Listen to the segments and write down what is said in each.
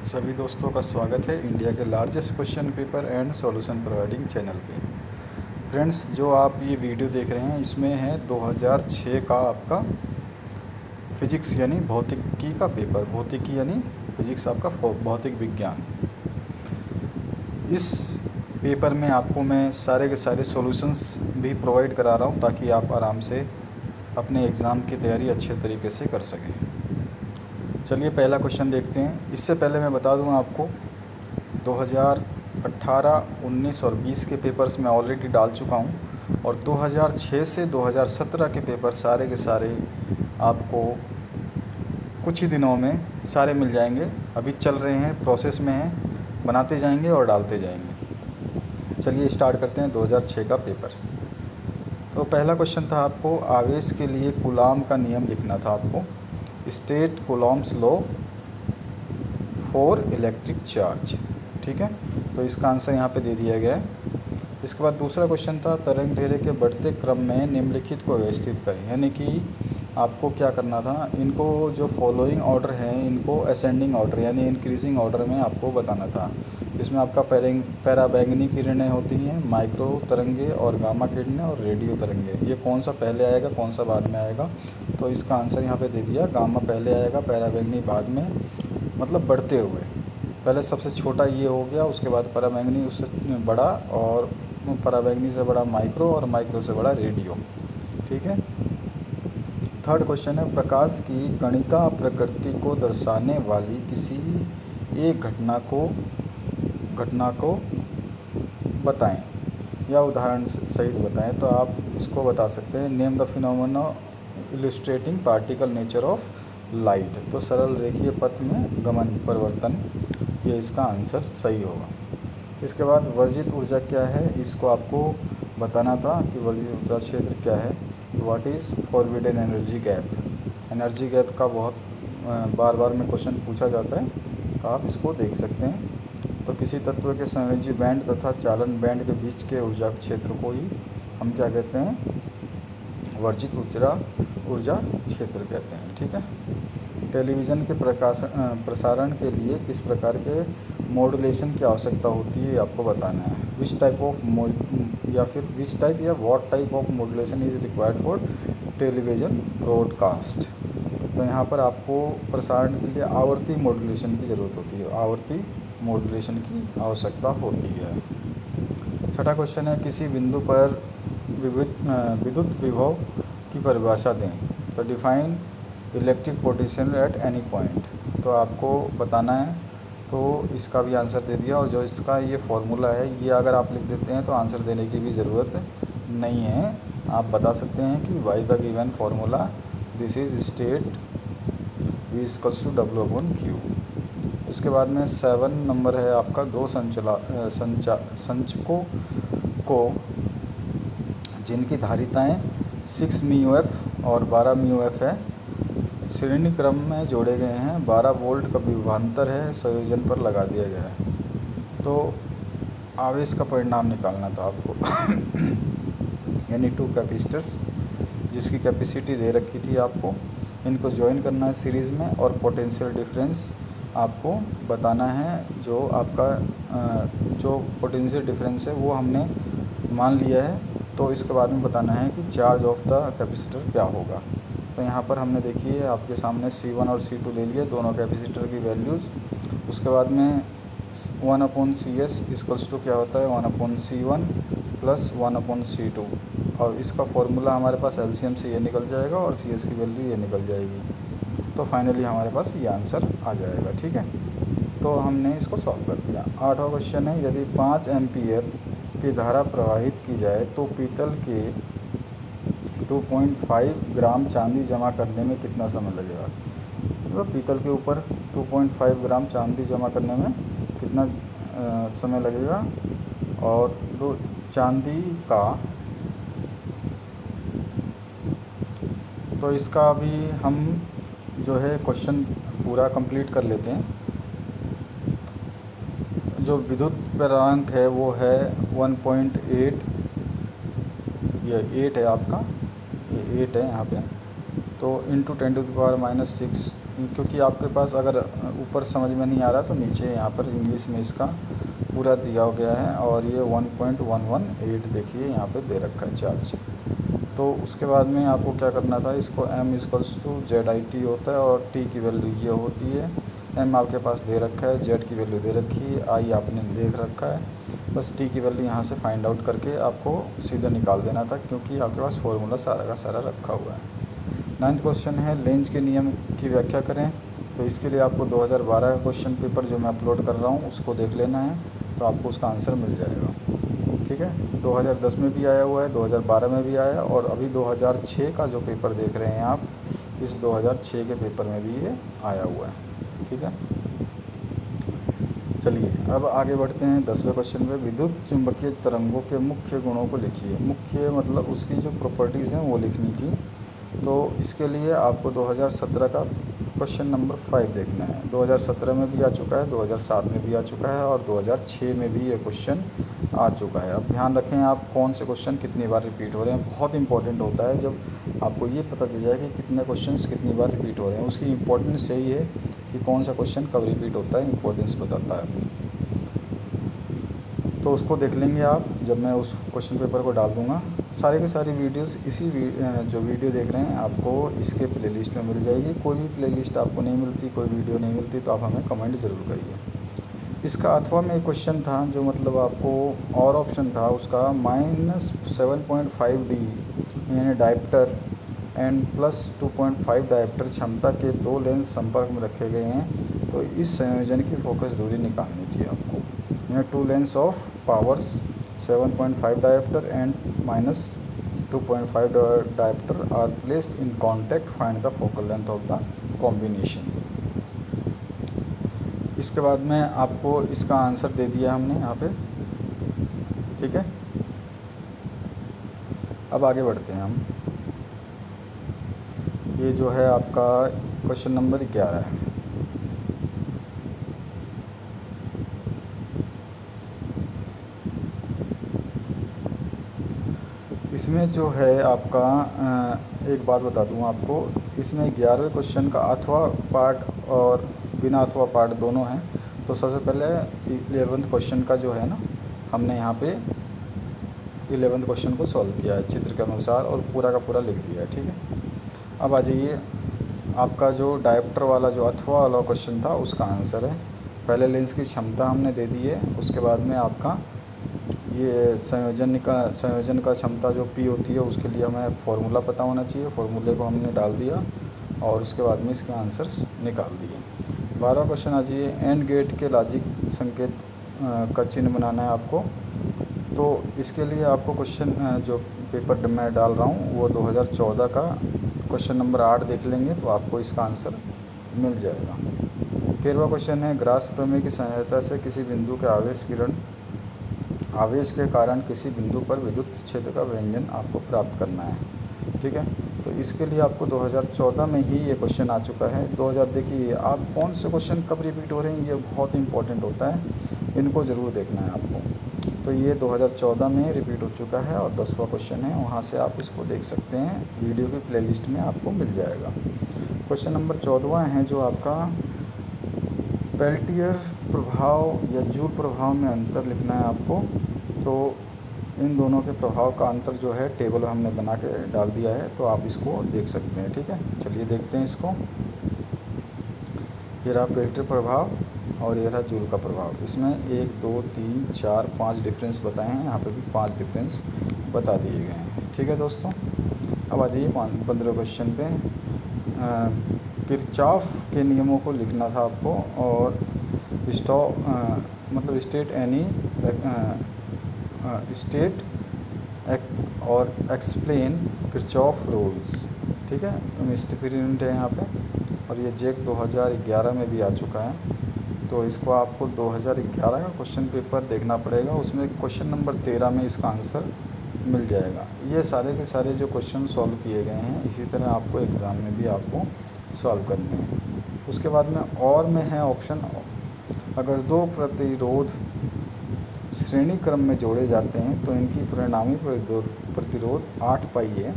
सभी दोस्तों का स्वागत है इंडिया के largest question paper and solution providing channel पे। फ्रेंड्स, जो आप ये वीडियो देख रहे हैं इसमें है 2006 का आपका फिजिक्स यानी भौतिकी का पेपर। भौतिकी यानी फिजिक्स आपका भौतिक विज्ञान। इस पेपर में आपको मैं सारे के सारे सॉल्यूशंस भी प्रोवाइड करा रहा हूँ ताकि आप आराम से अपने एग्ज़ाम की तैयारी अच्छे तरीके से कर सकें। चलिए पहला क्वेश्चन देखते हैं। इससे पहले मैं बता दूं आपको 2018, 19 और 20 के पेपर्स मैं ऑलरेडी डाल चुका हूं और 2006 से 2017 के पेपर सारे के सारे आपको कुछ ही दिनों में सारे मिल जाएंगे। अभी चल रहे हैं, प्रोसेस में हैं, बनाते जाएंगे और डालते जाएंगे। चलिए स्टार्ट करते हैं 2006 का पेपर। तो पहला क्वेश्चन था आपको आवेश के लिए कूलाम का नियम लिखना था आपको। State Coulomb's law for electric charge. ठीक है, तो इसका आंसर यहाँ पे दे दिया गया है। इसके बाद दूसरा क्वेश्चन था तरंग दैर्ध्य के बढ़ते क्रम में निम्नलिखित को व्यवस्थित करें। यानी कि आपको क्या करना था, इनको जो फॉलोइंग ऑर्डर है इनको असेंडिंग ऑर्डर यानी इंक्रीजिंग ऑर्डर में आपको बताना था। इसमें आपका पैराबैंगनी किरणें होती हैं, माइक्रो तरंगे और गामा किरणें और रेडियो तरंगे। ये कौन सा पहले आएगा कौन सा बाद में आएगा, तो इसका आंसर यहाँ पे दे दिया। गामा पहले आएगा, पैराबैंगनी बाद में, मतलब बढ़ते हुए। पहले सबसे छोटा ये हो गया, उसके बाद पैराबैंगनी उससे बड़ा, और पैराबैंगनी से बड़ा माइक्रो, और माइक्रो से बड़ा रेडियो। ठीक है। थर्ड क्वेश्चन है प्रकाश की कणिका प्रकृति को दर्शाने वाली किसी एक घटना को बताएं या उदाहरण सहित बताएं। तो आप इसको बता सकते हैं name the phenomena illustrating particle nature of light. तो सरल रेखीय पथ में गमन परिवर्तन, ये इसका आंसर सही होगा। इसके बाद वर्जित ऊर्जा क्या है, इसको आपको बताना था कि वर्जित ऊर्जा क्षेत्र क्या है। तो what is forbidden energy gap. Energy gap का बहुत बार बार में क्वेश्चन पूछा जाता है, तो आप इसको देख सकते हैं। तो किसी तत्व के संयोजी बैंड तथा चालन बैंड के बीच के ऊर्जा क्षेत्र को ही हम क्या कहते हैं, वर्जित ऊर्जा क्षेत्र कहते हैं। ठीक है। टेलीविज़न के प्रसारण के लिए किस प्रकार के मॉड्यूलेशन की आवश्यकता होती है आपको बताना है। विच टाइप या what type of modulation is required for television broadcast. तो यहाँ पर आपको प्रसारण के लिए आवर्ती मॉड्यूलेशन की ज़रूरत होती है, आवर्ती मॉड्यूलेशन की आवश्यकता होती है। छठा क्वेश्चन है किसी बिंदु पर विद्युत विभव की परिभाषा दें। तो define electric potential at any point. तो आपको बताना है, तो इसका भी आंसर दे दिया। और जो इसका ये फॉर्मूला है ये अगर आप लिख देते हैं तो आंसर देने की भी ज़रूरत नहीं है। आप बता सकते हैं कि by the given formula this is state V=W/Q। इसके बाद में 7 नंबर है आपका दो संचकों को जिनकी धारिताएं 6 μF और 12 μF है श्रेणी क्रम में जोड़े गए हैं। 12 वोल्ट का विभवांतर है संयोजन पर लगा दिया गया है। तो आवेश का परिणाम निकालना था आपको यानी 2 कैपेसिटर्स जिसकी कैपेसिटी दे रखी थी आपको, इनको ज्वाइन करना है सीरीज़ में, और पोटेंशियल डिफरेंस आपको बताना है। जो आपका जो पोटेंशियल डिफरेंस है वो हमने मान लिया है। तो इसके बाद में बताना है कि चार्ज ऑफ द कैपेसिटर क्या होगा। तो यहाँ पर हमने देखिए आपके सामने C1 और C2 ले लिए, दोनों कैपेसिटर की वैल्यूज़। उसके बाद में 1/CS इक्वल्स टू क्या होता है 1/C1 + 1/C2, और इसका फॉर्मूला हमारे पास एलसीएम से ये निकल जाएगा और CS की वैल्यू ये निकल जाएगी। तो फाइनली हमारे पास ये आंसर आ जाएगा। ठीक है, तो हमने इसको सॉल्व कर दिया। 8वां क्वेश्चन है यदि 5 एम्पीयर की धारा प्रवाहित की जाए तो पीतल के 2.5 ग्राम चांदी जमा करने में कितना समय लगेगा। तो पीतल के ऊपर 2.5 ग्राम चांदी जमा करने में कितना समय लगेगा। और दो चांदी का, तो इसका भी हम जो है क्वेश्चन पूरा कंप्लीट कर लेते हैं। जो विद्युत प्रेरणांक है वो है 1.8, ये 8 है आपका, ये 8 है यहाँ पे। तो × 10⁻⁻⁶ क्योंकि आपके पास अगर ऊपर समझ में नहीं आ रहा तो नीचे यहाँ पर इंग्लिश में इसका पूरा दिया गया है। और ये 1.118 देखिए यहाँ पे दे रखा है चार्ज। तो उसके बाद में आपको क्या करना था, इसको m=ZIT होता है और t की वैल्यू ये होती है। m आपके पास दे रखा है, z की वैल्यू दे रखी है, i आपने देख रखा है। बस t की वैल्यू यहाँ से फाइंड आउट करके आपको सीधा निकाल देना था, क्योंकि आपके पास फॉर्मूला सारा का सारा रखा हुआ है। 9th क्वेश्चन है लेंज के नियम की व्याख्या करें। तो इसके लिए आपको 2012 का क्वेश्चन पेपर जो मैं अपलोड कर रहा हूँ उसको देख लेना है, तो आपको उसका आंसर मिल जाएगा। ठीक है, 2010 में भी आया हुआ है, 2012 में भी आया, और अभी 2006 का जो पेपर देख रहे हैं आप, इस 2006 के पेपर में भी ये आया हुआ है। ठीक है, चलिए अब आगे बढ़ते हैं 10वें क्वेश्चन पे। विद्युत चुंबकीय तरंगों के मुख्य गुणों को लिखिए। मुख्य मतलब उसकी जो प्रॉपर्टीज़ हैं वो लिखनी थी। तो इसके लिए आपको 2017 का क्वेश्चन नंबर 5 देखना है। 2017 में भी आ चुका है, 2007 में भी आ चुका है और 2006 में भी ये क्वेश्चन आ चुका है। अब ध्यान रखें आप कौन से क्वेश्चन कितनी बार रिपीट हो रहे हैं। बहुत इंपॉर्टेंट होता है जब आपको ये पता चल जाए कि कितने क्वेश्चंस कितनी बार रिपीट हो रहे हैं। उसकी इम्पोर्टेंस यही है कि कौन सा क्वेश्चन कब रिपीट होता है, इम्पोर्टेंस बताता है। तो उसको देख लेंगे आप जब मैं उस क्वेश्चन पेपर को डाल दूँगा। सारे के सारी वीडियोस जो वीडियो देख रहे हैं आपको इसके प्लेलिस्ट में मिल जाएगी। कोई भी प्लेलिस्ट आपको नहीं मिलती, कोई वीडियो नहीं मिलती, तो आप हमें कमेंट ज़रूर करिए। इसका अथवा में एक क्वेश्चन था जो मतलब आपको और ऑप्शन था उसका -7.5D यानी डायप्टर एंड +2.5 डायप्टर क्षमता के 2 लेंस संपर्क में रखे गए हैं। तो इस संयोजन की फोकस दूरी निकालनी थी आपको। यानी 2 lens of powers 7.5 dioptre and -2.5 dioptre are placed in contact, find the focal length of the combination. इसके बाद में आपको इसका आंसर दे दिया हमने यहाँ पे। ठीक है, अब आगे बढ़ते हैं हम। ये जो है आपका क्वेश्चन नंबर 11 है। इसमें जो है आपका एक बात बता दूँ आपको, इसमें 11वें क्वेश्चन का अथवा पार्ट और बिना अथवा पार्ट दोनों हैं। तो सबसे पहले 11th क्वेश्चन का जो है ना, हमने यहाँ पे 11th क्वेश्चन को सॉल्व किया है चित्र के अनुसार और पूरा का पूरा लिख दिया है। ठीक है, अब आ जाइए आपका जो डायप्टर वाला जो अथवा वाला क्वेश्चन था उसका आंसर है। पहले लेंस की क्षमता हमने दे दी है, उसके बाद में आपका ये संयोजन का क्षमता जो P होती है उसके लिए हमें फॉर्मूला पता होना चाहिए। फॉर्मूले को हमने डाल दिया और उसके बाद में इसके आंसर्स निकाल दिए। 12वां क्वेश्चन आ जाइए। एंड गेट के लॉजिक संकेत का चिन्ह बनाना है आपको। तो इसके लिए आपको क्वेश्चन जो पेपर मैं डाल रहा हूँ वो 2014 का क्वेश्चन नंबर 8 देख लेंगे तो आपको इसका आंसर मिल जाएगा। 13वां क्वेश्चन है ग्रास प्रमेय की सहायता से किसी बिंदु के आवेश के कारण किसी बिंदु पर विद्युत क्षेत्र का व्यंजन आपको प्राप्त करना है। ठीक है, तो इसके लिए आपको 2014 में ही ये क्वेश्चन आ चुका है। 2000 देखिए आप कौन से क्वेश्चन कब रिपीट हो रहे हैं, ये बहुत इंपॉर्टेंट होता है, इनको ज़रूर देखना है आपको। तो ये 2014 में रिपीट हो चुका है और 10वां क्वेश्चन है, वहाँ से आप इसको देख सकते हैं, वीडियो की प्लेलिस्ट में आपको मिल जाएगा। क्वेश्चन नंबर 14वां है जो आपका पेल्टियर प्रभाव या जूल प्रभाव में अंतर लिखना है आपको। तो इन दोनों के प्रभाव का अंतर जो है टेबल हमने बना के डाल दिया है, तो आप इसको देख सकते हैं। ठीक है, चलिए देखते हैं इसको। ये रहा पेल्टियर प्रभाव और ये रहा जूल का प्रभाव। इसमें 1 2 3 4 5 डिफरेंस बताए हैं, यहाँ पे भी 5 डिफरेंस बता दिए गए हैं। ठीक है दोस्तों, अब आ जाइए 15 क्वेश्चन पे। किरचॉफ के नियमों को लिखना था आपको और और एक्सप्लेन किरचॉफ रूल्स। ठीक है, मिस्टफिरेंट है यहाँ पे। और ये जेक 2011 में भी आ चुका है, तो इसको आपको 2011 का क्वेश्चन पेपर देखना पड़ेगा। उसमें क्वेश्चन नंबर 13 में इसका आंसर मिल जाएगा। ये सारे के सारे जो क्वेश्चन सॉल्व किए गए हैं इसी तरह आपको एग्ज़ाम में भी आपको सॉल्व करने हैं। उसके बाद में और में है ऑप्शन, अगर 2 प्रतिरोध श्रेणी क्रम में जोड़े जाते हैं तो इनकी परिणामी प्रतिरोध 8 पाई है,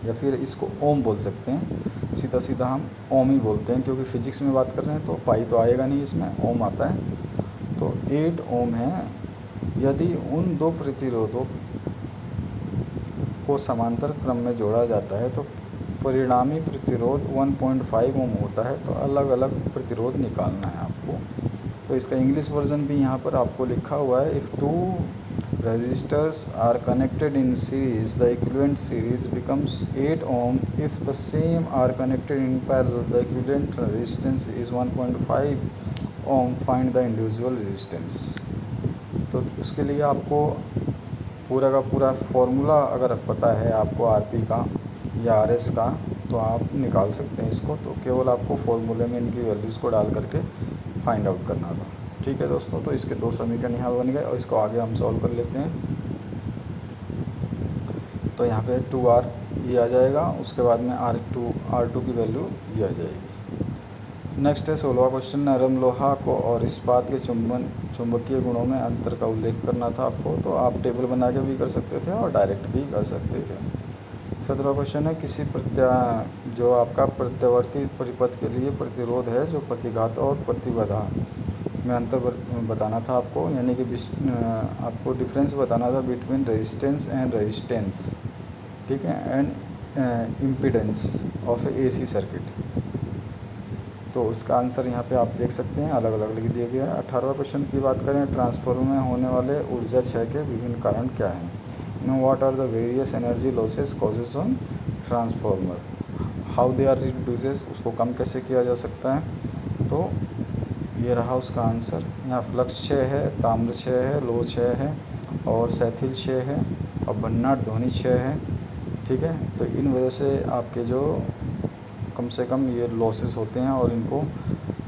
या फिर इसको ओम बोल सकते हैं। सीधा सीधा हम ओम ही बोलते हैं, क्योंकि फिजिक्स में बात कर रहे हैं तो पाई तो आएगा नहीं, इसमें ओम आता है। तो 8 ओम है। यदि उन दो प्रतिरोधों को समांतर क्रम में जोड़ा जाता है तो परिणामी प्रतिरोध 1.5 ओम होता है। तो अलग अलग प्रतिरोध निकालना है आपको। तो इसका इंग्लिश वर्जन भी यहाँ पर आपको लिखा हुआ है। If two resistors are connected in series, the equivalent series becomes 8 ohm. If the same are connected in parallel, the equivalent resistance is 1.5 ohm. Find the individual resistance. तो उसके लिए आपको पूरा का पूरा फॉर्मूला अगर पता है आपको आरपी का या आरएस का, तो आप निकाल सकते हैं इसको। तो केवल आपको फॉर्मूले में इनकी वैल्यूज़ को डाल करके फाइंड आउट करना था। ठीक है दोस्तों, तो इसके दो समीकरण यहाँ बन गए और इसको आगे हम सॉल्व कर लेते हैं। तो यहाँ पे 2r ये आ जाएगा, उसके बाद में r2 की वैल्यू ये आ जाएगी। नेक्स्ट है 16वां क्वेश्चन। नरम लोहा को और इस्पात के चुंबकीय गुणों में अंतर का उल्लेख करना था आपको। तो आप टेबल बना के भी कर सकते थे और डायरेक्ट भी कर सकते थे। 17वां क्वेश्चन है किसी जो आपका प्रत्यावर्ती परिपथ के लिए प्रतिरोध है, जो प्रतिघात और प्रतिबाधा में अंतर बताना था आपको, यानी कि आपको डिफरेंस बताना था बिटवीन रेजिस्टेंस एंड रेजिस्टेंस, ठीक है, and impedance of AC circuit. तो इसका आंसर यहाँ पे आप देख सकते हैं, अलग अलग लिख दिया गया है। 18वां क्वेश्चन की बात करें, ट्रांसफार्मर में होने वाले ऊर्जा क्षय के विभिन्न कारण क्या हैं। Know what are the various energy losses causes on transformer, how they are reduces, उसको कम कैसे किया जा सकता है। तो ये रहा उसका आंसर। यहाँ फ्लक्स क्षय है, ताम्र क्षय है, लोह क्षय है और शैथिल क्षय है और भन्नाट ध्वनि क्षय है। ठीक है, तो इन वजह से आपके जो कम से कम ये लॉसेस होते हैं और इनको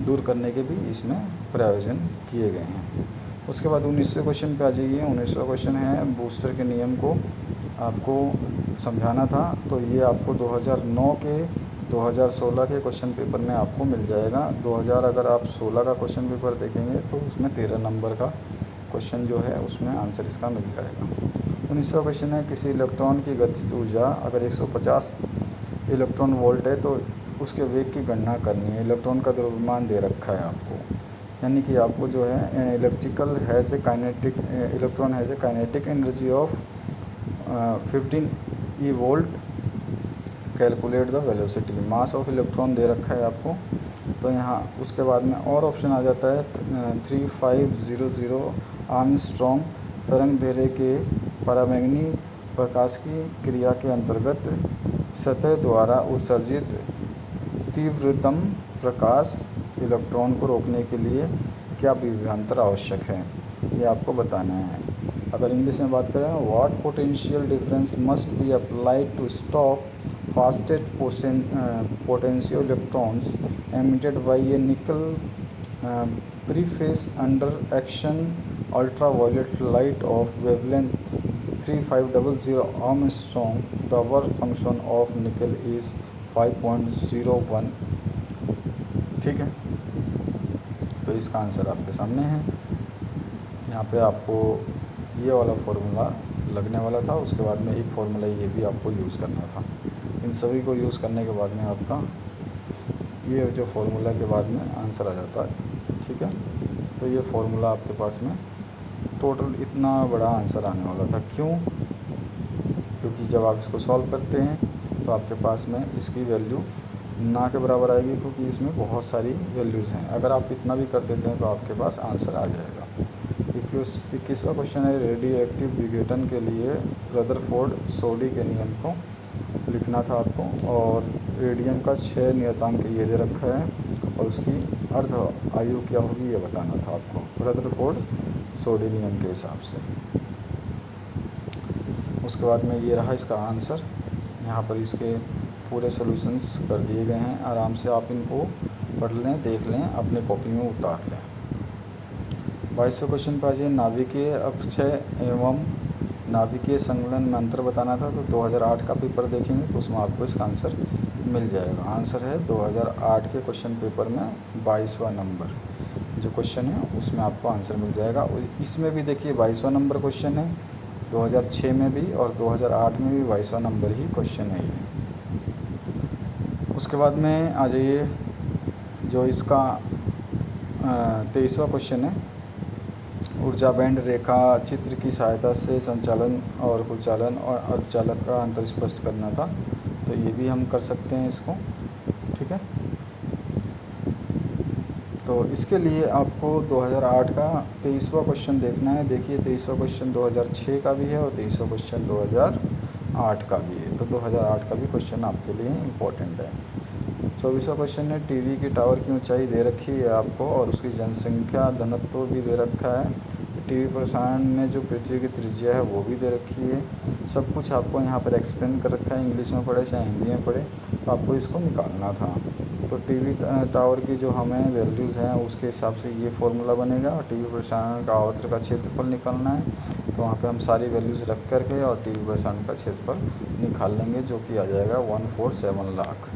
दूर करने के भी इसमें प्रायोजन किए गए हैं। उसके बाद 19वें क्वेश्चन पे आ जाइए। 19वां क्वेश्चन है बूस्टर के नियम को आपको समझाना था। तो ये आपको 2009 के 2016 के क्वेश्चन पेपर में आपको मिल जाएगा। 2000 अगर आप 16 का क्वेश्चन पेपर देखेंगे तो उसमें 13 नंबर का क्वेश्चन जो है उसमें आंसर इसका मिल जाएगा। 19वां क्वेश्चन है किसी इलेक्ट्रॉन की गतिज ऊर्जा अगर 150 इलेक्ट्रॉन वोल्ट है तो उसके वेग की गणना करनी है। इलेक्ट्रॉन का द्रव्यमान दे रखा है आपको, यानी कि आपको जो है electron has a kinetic energy of 15 e volt, calculate the velocity, mass of electron दे रखा है आपको। तो यहाँ उसके बाद में और ऑप्शन आ जाता है 3500 आर्मस्ट्रॉन्ग तरंग दैर्ध्य के पराबैंगनी प्रकाश की क्रिया के अंतर्गत सतह द्वारा उत्सर्जित तीव्रतम प्रकाश इलेक्ट्रॉन को रोकने के लिए क्या विभवांतर आवश्यक है, ये आपको बताना है। अगर इंग्लिश में बात करें, what potential difference must be applied to stop fastest potential electrons emitted by a nickel preface under action ultraviolet light of wavelength 3500 Armstrong. The work function of nickel is 5.01। ठीक है, तो इसका आंसर आपके सामने है। यहाँ पे आपको ये वाला फॉर्मूला लगने वाला था, उसके बाद में एक फॉर्मूला ये भी आपको यूज़ करना था। इन सभी को यूज़ करने के बाद में आपका ये जो फॉर्मूला के बाद में आंसर आ जाता है। ठीक है, तो ये फॉर्मूला आपके पास में टोटल इतना बड़ा आंसर आने वाला था। क्यों? क्योंकि जब आप इसको सॉल्व करते हैं तो आपके पास में इसकी वैल्यू ना के बराबर आएगी, क्योंकि इसमें बहुत सारी वैल्यूज़ हैं। अगर आप इतना भी कर देते हैं तो आपके पास आंसर आ जाएगा। 21वां क्वेश्चन है रेडियो एक्टिव विघटन के लिए रदरफोर्ड सोडी के नियम को लिखना था आपको, और रेडियम का 6 नियतांक ये दे रखा है और उसकी अर्ध आयु क्या होगी ये बताना था आपको रदरफोर्ड सोडी नियम के हिसाब से। उसके बाद में ये रहा इसका आंसर। यहाँ पर इसके पूरे सॉल्यूशंस कर दिए गए हैं, आराम से आप इनको पढ़ लें, देख लें, अपने कॉपी में उतार लें। 22वें क्वेश्चन पर आ जाइए। नाभिकीय अपक्षय एवं नाभिकीय संगलन में अंतर बताना था। तो 2008 का पेपर देखेंगे तो उसमें आपको इसका आंसर मिल जाएगा। आंसर है 2008 के क्वेश्चन पेपर में 22वां नंबर जो क्वेश्चन है उसमें आपको आंसर मिल जाएगा। इसमें भी देखिए 22वां नंबर क्वेश्चन है, 2006 में भी और 2008 में भी 22वां नंबर ही क्वेश्चन है ये। उसके उसके बाद में आ जाइए जो इसका 23वां क्वेश्चन है, ऊर्जा बैंड रेखा चित्र की सहायता से संचालन और कुचालन और अर्धचालक का अंतर स्पष्ट करना था। तो ये भी हम कर सकते हैं इसको, ठीक है। तो इसके लिए आपको 2008 का 23वां क्वेश्चन देखना है। देखिए 23वां क्वेश्चन 2006 का भी है और 23वां क्वेश्चन 2008 का भी है। तो 2008 का भी क्वेश्चन आपके लिए इम्पोर्टेंट है। 24वां क्वेश्चन है, टीवी की टावर की ऊंचाई दे रखी है आपको और उसकी जनसंख्या घनत्व भी दे रखा है। टीवी प्रसारण में जो पृथ्वी की त्रिज्या है वो भी दे रखी है। सब कुछ आपको यहाँ पर एक्सप्लेन कर रखा है, इंग्लिश में पढ़े चाहे हिंदी में पढ़े, तो आपको इसको निकालना था। तो टीवी टावर की जो हमें वैल्यूज़ हैं उसके हिसाब से ये फॉर्मूला बनेगा। और टीवी प्रसारण का आवर्त का क्षेत्रफल निकालना है, तो वहाँ पे हम सारी वैल्यूज़ रख करके और टीवी प्रसारण का क्षेत्रफल निकाल लेंगे, जो कि आ जाएगा 147 लाख।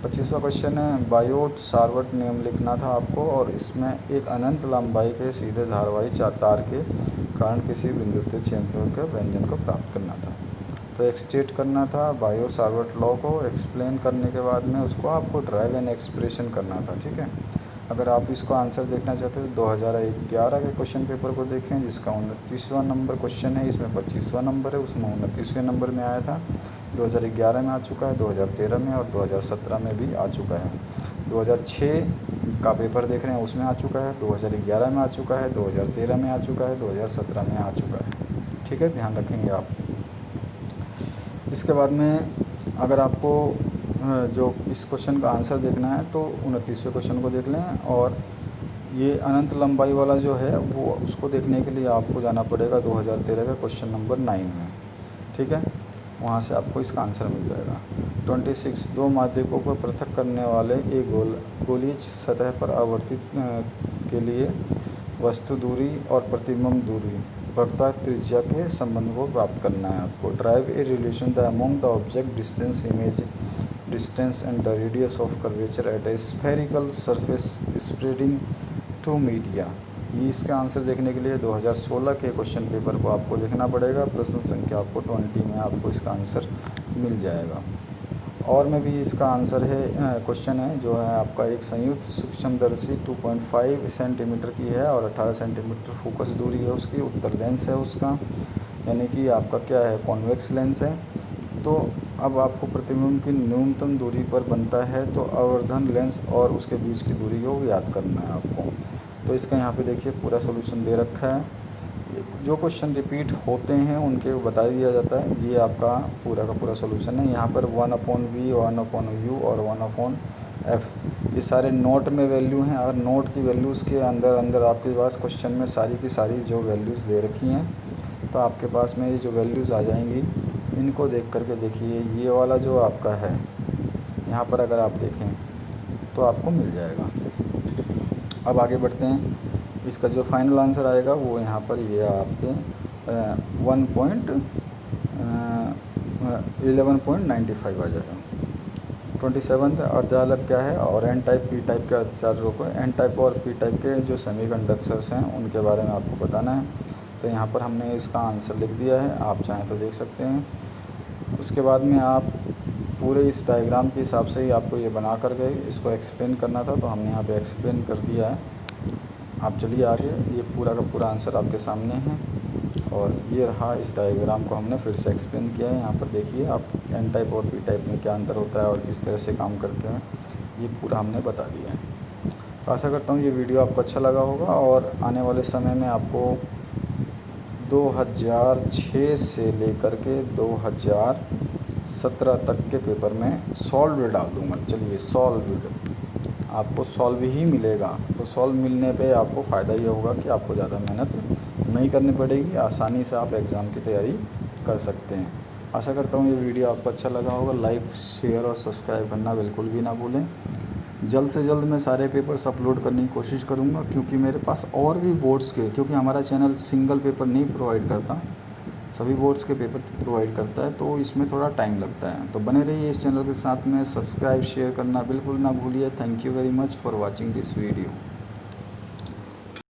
25वां क्वेश्चन है, बायोट सावर्ट नियम लिखना था आपको और इसमें एक अनंत लंबाई के सीधे धारावाही तार के कारण किसी बिंदुते चेंबर के व्यंजन को प्राप्त करना था। तो एक्सटेट करना था बायो सावर्ट लॉ को। एक्सप्लेन करने के बाद में उसको आपको ड्राइव एंड एक्सप्रेशन करना था, ठीक है। अगर आप इसको आंसर देखना चाहते हो तो 2011 के क्वेश्चन पेपर को देखें, जिसका 29वां नंबर क्वेश्चन है, इसमें 25वां नंबर है, उसमें 29वें नंबर में आया था। 2011 में आ चुका है, 2013 में और 2017 में भी आ चुका है। 2006 का पेपर देख रहे हैं उसमें आ चुका है, 2011 में आ चुका है, 2013 में आ चुका है, 2017 में आ चुका है, ठीक है, ध्यान रखेंगे आप। इसके बाद में अगर आपको जो इस क्वेश्चन का आंसर देखना है तो 29वें क्वेश्चन को देख लें, और ये अनंत लंबाई वाला जो है वो उसको देखने के लिए आपको जाना पड़ेगा 2013 का क्वेश्चन नंबर 9 में, ठीक है। वहाँ से आपको इसका आंसर मिल जाएगा। 26, दो माध्यकों को पृथक करने वाले एक गोलीय सतह पर आवर्तित के लिए वस्तु दूरी और प्रतिबिंब दूरी वक्रता त्रिज्या के संबंध को प्राप्त करना है आपको। Drive a relation the among the object distance image distance and the radius of curvature at a spherical surface spreading two media. ये इसका आंसर देखने के लिए 2016 के क्वेश्चन पेपर को आपको देखना पड़ेगा। प्रश्न संख्या आपको 20 में आपको इसका आंसर मिल जाएगा। और में भी इसका आंसर है, क्वेश्चन है जो है आपका एक संयुक्त सूक्ष्मदर्शी 2.5 सेंटीमीटर की है और 18 सेंटीमीटर फोकस दूरी है उसकी, उत्तल लेंस है उसका, यानी कि आपका क्या है, कॉन्वेक्स लेंस है। तो अब आपको प्रतिबिंब की न्यूनतम दूरी पर बनता है तो आवर्धन लेंस और उसके बीच की दूरी को याद करना है आपको। तो इसका यहाँ पे देखिए पूरा सॉल्यूशन दे रखा है। जो क्वेश्चन रिपीट होते हैं उनके बता दिया जाता है। ये आपका पूरा का पूरा सॉल्यूशन है। यहाँ पर 1/v, 1/u और 1/f ये सारे नोट में वैल्यू हैं, और नोट की वैल्यूज़ के अंदर अंदर आपके पास क्वेश्चन में सारी की सारी जो वैल्यूज़ दे रखी हैं, तो आपके पास में ये जो वैल्यूज़ आ जाएंगी इनको देख करके देखिए, ये वाला जो आपका है यहाँ पर अगर आप देखें तो आपको मिल जाएगा। अब आगे बढ़ते हैं। इसका जो फाइनल आंसर आएगा वो यहाँ पर ये आपके 11.95 आ जाएगा। 27 अर्धचालक क्या है और एन टाइप पी टाइप के अर्धचालकों को, एन टाइप और पी टाइप के जो सेमीकंडक्टर्स हैं उनके बारे में आपको बताना है। तो यहाँ पर हमने इसका आंसर लिख दिया है, आप चाहें तो देख सकते हैं। उसके बाद में आप पूरे इस डायग्राम के हिसाब से ही आपको ये बना करके इसको एक्सप्लेन करना था, तो हमने यहाँ पे एक्सप्लेन कर दिया है। आप चलिए आगे, ये पूरा का पूरा आंसर आपके सामने है, और ये रहा, इस डायग्राम को हमने फिर से एक्सप्लेन किया है। यहाँ पर देखिए आप एन टाइप और पी टाइप में क्या अंतर होता है और किस तरह से काम करते हैं, ये पूरा हमने बता दिया है। तो आशा करता हूँ ये वीडियो आपको अच्छा लगा होगा, और आने वाले समय में आपको 2006 से लेकर के 2017 तक के पेपर में सॉल्व डाल दूँगा। चलिए सॉल्व आपको सॉल्व ही मिलेगा, तो सॉल्व मिलने पे आपको फ़ायदा ये होगा कि आपको ज़्यादा मेहनत नहीं करनी पड़ेगी, आसानी से आप एग्ज़ाम की तैयारी कर सकते हैं। आशा करता हूँ ये वीडियो आपको अच्छा लगा होगा। लाइक, शेयर और सब्सक्राइब करना बिल्कुल भी ना भूलें। जल्द से जल्द मैं सारे पेपर्स अपलोड करने की कोशिश करूँगा, क्योंकि मेरे पास और भी बोर्ड्स के, क्योंकि हमारा चैनल सिंगल पेपर नहीं प्रोवाइड करता, सभी बोर्ड्स के पेपर प्रोवाइड करता है, तो इसमें थोड़ा टाइम लगता है। तो बने रहिए इस चैनल के साथ में, सब्सक्राइब शेयर करना बिल्कुल ना भूलिए। Thank you very much for watching this video.